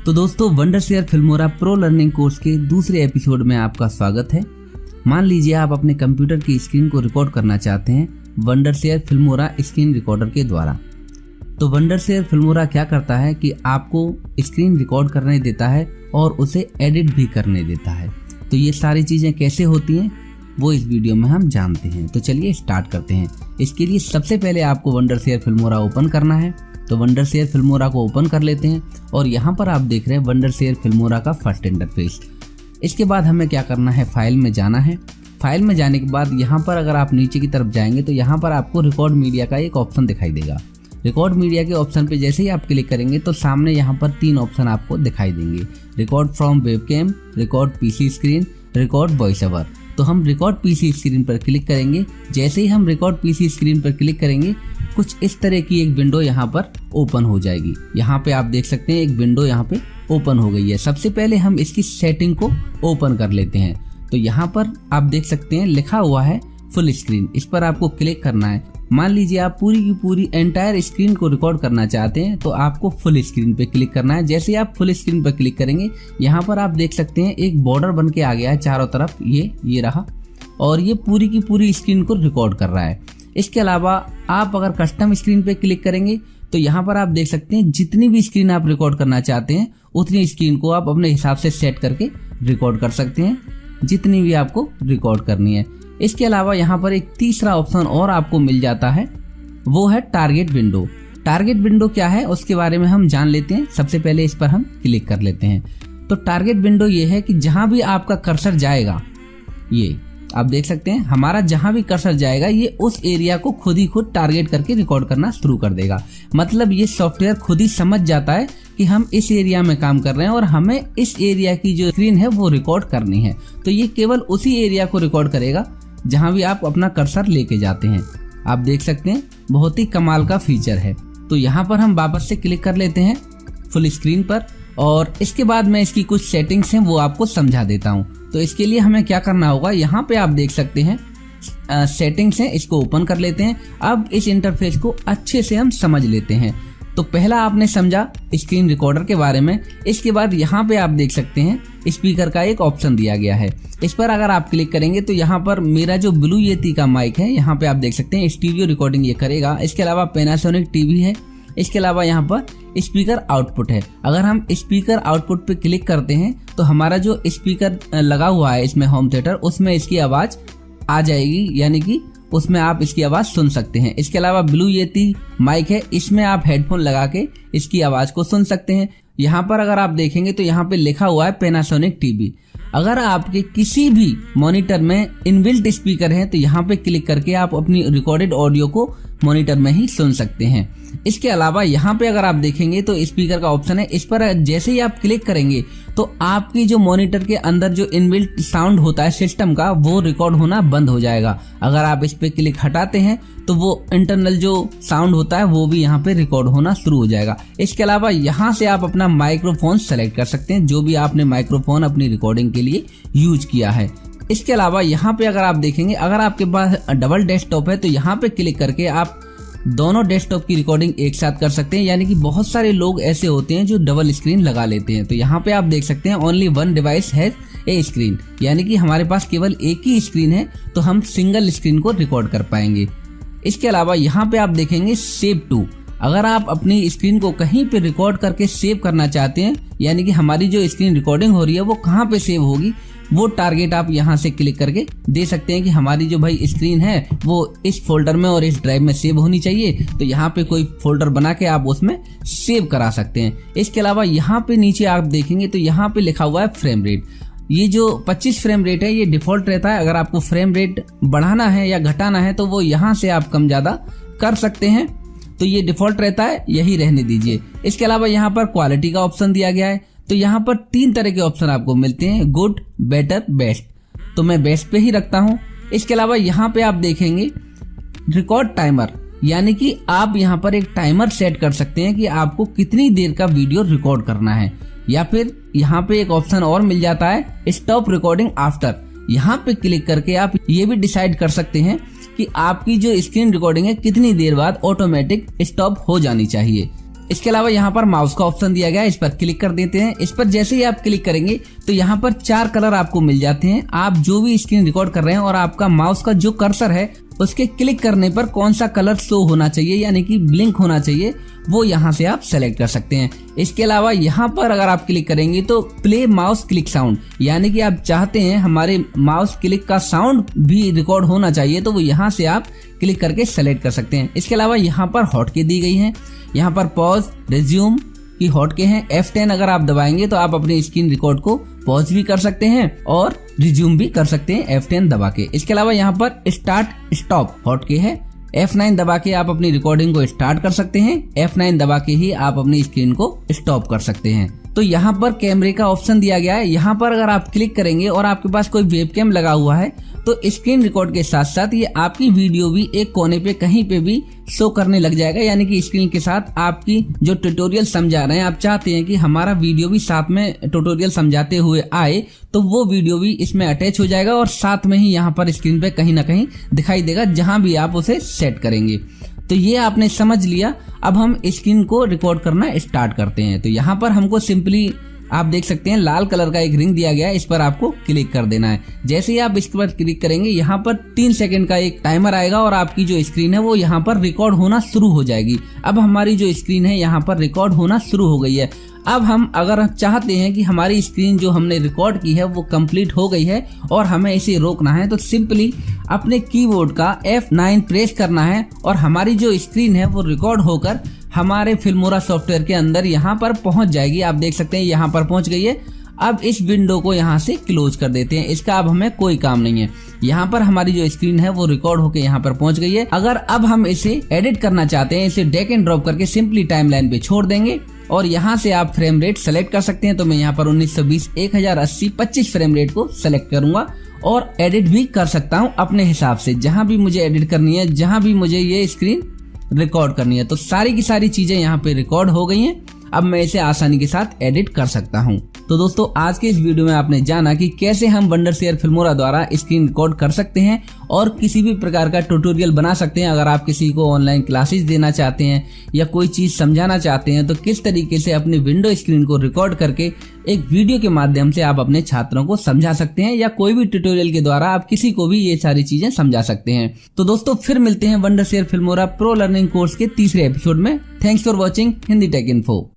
तो दोस्तों, Wondershare Filmora pro learning course के दूसरे एपिसोड में आपका स्वागत है। मान लीजिए आप अपने कंप्यूटर की स्क्रीन को रिकॉर्ड करना चाहते हैं वंडरशेयर फिल्मोरा स्क्रीन रिकॉर्डर के द्वारा। तो वंडरशेयर फिल्मोरा क्या करता है कि आपको स्क्रीन रिकॉर्ड करने देता है और उसे एडिट भी करने देता है। तो ये सारी चीज़ें कैसे होती हैं वो इस वीडियो में हम जानते हैं। तो चलिए स्टार्ट करते हैं। इसके लिए सबसे पहले आपको वंडरशेयर फिल्मोरा ओपन करना है। तो वंडरशेयर फिल्मोरा को ओपन कर लेते हैं और यहाँ पर आप देख रहे हैं वंडरशेयर फिल्मोरा का फर्स्ट इंटरफेस। इसके बाद हमें क्या करना है, फाइल में जाना है। फाइल में जाने के बाद यहाँ पर अगर आप नीचे की तरफ जाएंगे तो यहाँ पर आपको रिकॉर्ड मीडिया का एक ऑप्शन दिखाई देगा। रिकॉर्ड मीडिया के ऑप्शन पे जैसे ही आप क्लिक करेंगे तो सामने यहाँ पर 3 ऑप्शन आपको दिखाई देंगे, record from webcam, record PC screen, record voice over. तो हम रिकॉर्ड पीसी स्क्रीन पर क्लिक करेंगे। जैसे ही हम रिकॉर्ड पीसी स्क्रीन पर क्लिक करेंगे कुछ इस तरह की एक विंडो यहाँ पर ओपन हो जाएगी। यहाँ पे आप देख सकते हैं एक विंडो यहाँ पे ओपन हो गई है। सबसे पहले हम इसकी सेटिंग को ओपन कर लेते हैं। तो यहाँ पर आप देख सकते हैं लिखा हुआ है फुल स्क्रीन, इस पर आपको क्लिक करना है। मान लीजिए आप पूरी की पूरी एंटायर स्क्रीन को रिकॉर्ड करना चाहते हैं तो आपको फुल स्क्रीन पे क्लिक करना है। जैसे आप फुल स्क्रीन पर क्लिक करेंगे यहाँ पर आप देख सकते हैं एक बॉर्डर बन के आ गया है चारों तरफ, ये रहा, और ये पूरी की पूरी स्क्रीन को रिकॉर्ड कर रहा है। इसके अलावा आप अगर कस्टम स्क्रीन पे क्लिक करेंगे तो यहाँ पर आप देख सकते हैं जितनी भी स्क्रीन आप रिकॉर्ड करना चाहते हैं उतनी स्क्रीन को आप अपने हिसाब से सेट करके रिकॉर्ड कर सकते हैं, जितनी भी आपको रिकॉर्ड करनी है। इसके अलावा यहाँ पर एक तीसरा ऑप्शन और आपको मिल जाता है, वो है टारगेट विंडो। टारगेट विंडो क्या है उसके बारे में हम जान लेते हैं। सबसे पहले इस पर हम क्लिक कर लेते हैं। तो टारगेट विंडो ये है कि जहां भी आपका कर्सर जाएगा, ये आप देख सकते हैं हमारा जहां भी कर्सर जाएगा ये उस एरिया को खुद ही खुद टारगेट करके रिकॉर्ड करना शुरू कर देगा। मतलब ये सॉफ्टवेयर खुद ही समझ जाता है कि हम इस एरिया में काम कर रहे हैं और हमें इस एरिया की जो स्क्रीन है वो रिकॉर्ड करनी है। तो ये केवल उसी एरिया को रिकॉर्ड करेगा जहां भी आप अपना कर्सर लेके जाते हैं। आप देख सकते हैं बहुत ही कमाल का फीचर है। तो यहाँ पर हम वापस से क्लिक कर लेते हैं फुल स्क्रीन पर और इसके बाद मैं इसकी कुछ सेटिंग्स हैं वो आपको समझा देता हूँ। तो इसके लिए हमें क्या करना होगा, यहाँ पे आप देख सकते हैं सेटिंग्स हैं, इसको ओपन कर लेते हैं। अब इस इंटरफेस को अच्छे से हम समझ लेते हैं। तो पहला आपने समझा स्क्रीन रिकॉर्डर के बारे में। इसके बाद यहाँ पे आप देख सकते हैं स्पीकर का एक ऑप्शन दिया गया है। इस पर अगर आप क्लिक करेंगे तो यहाँ पर मेरा जो ब्लू येती का माइक है यहाँ पे आप देख सकते हैं स्टीरियो रिकॉर्डिंग ये करेगा। इसके अलावा पैनासोनिक टीवी है। इसके अलावा यहाँ पर स्पीकर आउटपुट है। अगर हम स्पीकर आउटपुट पे क्लिक करते हैं तो हमारा जो स्पीकर लगा हुआ है इसमें होम थिएटर, उसमें इसकी आवाज आ जाएगी, यानी कि उसमें आप इसकी आवाज सुन सकते हैं। इसके अलावा ब्लू येती माइक है, इसमें आप हेडफोन लगा के इसकी आवाज को सुन सकते हैं। यहाँ पर अगर आप देखेंगे तो यहाँ पे लिखा हुआ है पैनासोनिक टीवी। अगर आपके किसी भी मॉनिटर में इनबिल्ट स्पीकर है तो यहाँ पे क्लिक करके आप अपनी रिकॉर्डेड ऑडियो को मॉनिटर में ही सुन सकते हैं। इसके अलावा यहाँ पे अगर आप देखेंगे तो स्पीकर का ऑप्शन है, इस पर जैसे ही आप क्लिक करेंगे तो आपकी जो मॉनिटर के अंदर जो इनबिल्ट साउंड होता है सिस्टम का वो रिकॉर्ड होना बंद हो जाएगा। अगर आप इस पे क्लिक हटाते हैं तो वो इंटरनल जो साउंड होता है वो भी यहाँ पे रिकॉर्ड होना शुरू हो जाएगा। इसके अलावा यहाँ से आप अपना माइक्रोफोन सेलेक्ट कर सकते हैं, जो भी आपने माइक्रोफोन अपनी रिकॉर्डिंग के लिए यूज किया है। इसके अलावा यहाँ पे अगर आप देखेंगे, अगर आपके पास डबल डेस्कटॉप है तो यहाँ पे क्लिक करके आप दोनों डेस्कटॉप की रिकॉर्डिंग एक साथ कर सकते हैं। यानी कि बहुत सारे लोग ऐसे होते हैं जो डबल स्क्रीन लगा लेते हैं। तो यहाँ पे आप देख सकते हैं only one device has a screen, यानी कि हमारे पास केवल एक ही स्क्रीन है तो हम सिंगल स्क्रीन को रिकॉर्ड कर पाएंगे। इसके अलावा यहाँ पे आप देखेंगे सेव टू। अगर आप अपनी स्क्रीन को कहीं पे रिकॉर्ड करके सेव करना चाहते हैं, यानी कि हमारी जो स्क्रीन रिकॉर्डिंग हो रही है वो कहाँ पे सेव होगी, वो टारगेट आप यहाँ से क्लिक करके दे सकते हैं कि हमारी जो भाई स्क्रीन है वो इस फोल्डर में और इस ड्राइव में सेव होनी चाहिए। तो यहाँ पे कोई फोल्डर बना के आप उसमें सेव करा सकते हैं। इसके अलावा यहाँ पे नीचे आप देखेंगे तो यहाँ पे लिखा हुआ है फ्रेम रेट। ये जो 25 फ्रेम रेट है ये डिफॉल्ट रहता है। अगर आपको फ्रेम रेट बढ़ाना है या घटाना है तो वो यहाँ से आप कम ज्यादा कर सकते हैं। तो ये डिफॉल्ट रहता है, यही रहने दीजिए। इसके अलावा यहाँ पर क्वालिटी का ऑप्शन दिया गया है। तो यहाँ पर 3 तरह के ऑप्शन आपको मिलते हैं, गुड, बेटर, बेस्ट। तो मैं बेस्ट पे ही रखता हूँ। इसके अलावा यहाँ पे आप देखेंगे रिकॉर्ड टाइमर, यानी कि आप यहाँ पर एक टाइमर सेट कर सकते हैं कि आपको कितनी देर का वीडियो रिकॉर्ड करना है। या फिर यहाँ पे एक ऑप्शन और मिल जाता है स्टॉप रिकॉर्डिंग आफ्टर। यहाँ पे क्लिक करके आप ये भी डिसाइड कर सकते हैं कि आपकी जो स्क्रीन रिकॉर्डिंग है कितनी देर बाद ऑटोमेटिक स्टॉप हो जानी चाहिए। इसके अलावा यहाँ पर माउस का ऑप्शन दिया गया है, इस पर क्लिक कर देते हैं। इस पर जैसे ही आप क्लिक करेंगे तो यहाँ पर 4 कलर आपको मिल जाते हैं। आप जो भी स्क्रीन रिकॉर्ड कर रहे हैं और आपका माउस का जो कर्सर है उसके क्लिक करने पर कौन सा कलर शो होना चाहिए यानी कि ब्लिंक होना चाहिए, वो यहाँ से आप सेलेक्ट कर सकते हैं। इसके अलावा यहाँ पर अगर आप क्लिक करेंगे तो प्ले माउस क्लिक साउंड, यानी कि आप चाहते हैं हमारे माउस क्लिक का साउंड भी रिकॉर्ड होना चाहिए, तो वो यहाँ से आप क्लिक करके सेलेक्ट कर सकते हैं। इसके अलावा यहाँ पर हॉटकी दी गई है, यहाँ पर पॉज, रिज्यूम की हॉटकी है। F10 अगर आप दबाएंगे तो आप अपनी स्क्रीन रिकॉर्ड को पॉज भी कर सकते हैं और रिज्यूम भी कर सकते हैं F10 दबा के। इसके अलावा यहाँ पर स्टार्ट स्टॉप हॉटकी है, F9 दबा के आप अपनी रिकॉर्डिंग को स्टार्ट कर सकते हैं, F9 दबा के ही आप अपनी स्क्रीन को स्टॉप कर सकते हैं। तो यहाँ पर कैमरे का ऑप्शन दिया गया है, यहाँ पर अगर आप क्लिक करेंगे और आपके पास कोई वेबकैम लगा हुआ है तो स्क्रीन रिकॉर्ड के साथ साथ ये आपकी वीडियो भी एक कोने पे कहीं पे भी शो करने लग जाएगा, यानी कि स्क्रीन के साथ आपकी जो ट्यूटोरियल समझा रहे हैं, आप चाहते हैं कि हमारा वीडियो भी साथ में ट्यूटोरियल समझाते हुए आए, तो वो वीडियो भी इसमें अटैच हो जाएगा और साथ में ही यहाँ पर स्क्रीन पे कहीं ना कहीं दिखाई देगा जहां भी आप उसे सेट करेंगे। तो ये आपने समझ लिया। अब हम स्क्रीन को रिकॉर्ड करना स्टार्ट करते हैं। तो यहाँ पर हमको सिंपली आप देख सकते हैं लाल कलर का एक रिंग दिया गया है, इस पर आपको क्लिक कर देना है। जैसे ही आप इस पर क्लिक करेंगे यहाँ पर 3 सेकंड का एक टाइमर आएगा और आपकी जो स्क्रीन है वो यहाँ पर रिकॉर्ड होना शुरू हो जाएगी। अब हमारी जो स्क्रीन है यहाँ पर रिकॉर्ड होना शुरू हो गई है। अब हम अगर चाहते हैं कि हमारी स्क्रीन जो हमने रिकॉर्ड की है वो कंप्लीट हो गई है और हमें इसे रोकना है, तो सिंपली अपने कीबोर्ड का F9 प्रेस करना है और हमारी जो स्क्रीन है वो रिकॉर्ड होकर हमारे फिल्मोरा सॉफ्टवेयर के अंदर यहाँ पर पहुंच जाएगी। आप देख सकते हैं यहाँ पर पहुंच गई है। अब इस विंडो को यहाँ से क्लोज कर देते हैं, इसका अब हमें कोई काम नहीं है। यहाँ पर हमारी जो स्क्रीन है वो रिकॉर्ड होकर यहाँ पर पहुंच गई है। अगर अब हम इसे एडिट करना चाहते हैं, इसे ड्रैग एंड ड्रॉप करके सिंपली टाइमलाइन पे छोड़ देंगे और यहाँ से आप फ्रेम रेट सेलेक्ट कर सकते हैं। तो मैं यहाँ पर 1920, 1080, 25 फ्रेम रेट को सेलेक्ट करूंगा और एडिट भी कर सकता हूँ अपने हिसाब से, जहां भी मुझे एडिट करनी है, जहां भी मुझे ये स्क्रीन रिकॉर्ड करनी है। तो सारी की सारी चीजें यहाँ पे रिकॉर्ड हो गई हैं। अब मैं इसे आसानी के साथ एडिट कर सकता हूँ। तो दोस्तों आज के इस वीडियो में आपने जाना कि कैसे हम वंडरशेयर फिल्मोरा द्वारा स्क्रीन रिकॉर्ड कर सकते हैं और किसी भी प्रकार का ट्यूटोरियल बना सकते हैं। अगर आप किसी को ऑनलाइन क्लासेस देना चाहते हैं या कोई चीज समझाना चाहते हैं तो किस तरीके से अपनी विंडो स्क्रीन को रिकॉर्ड करके एक वीडियो के माध्यम से आप अपने छात्रों को समझा सकते हैं या कोई भी ट्यूटोरियल के द्वारा आप किसी को भी ये सारी चीजें समझा सकते हैं। तो दोस्तों फिर मिलते हैं Wondershare Filmora pro learning course के तीसरे एपिसोड में। Thanks for watching Hindi take info.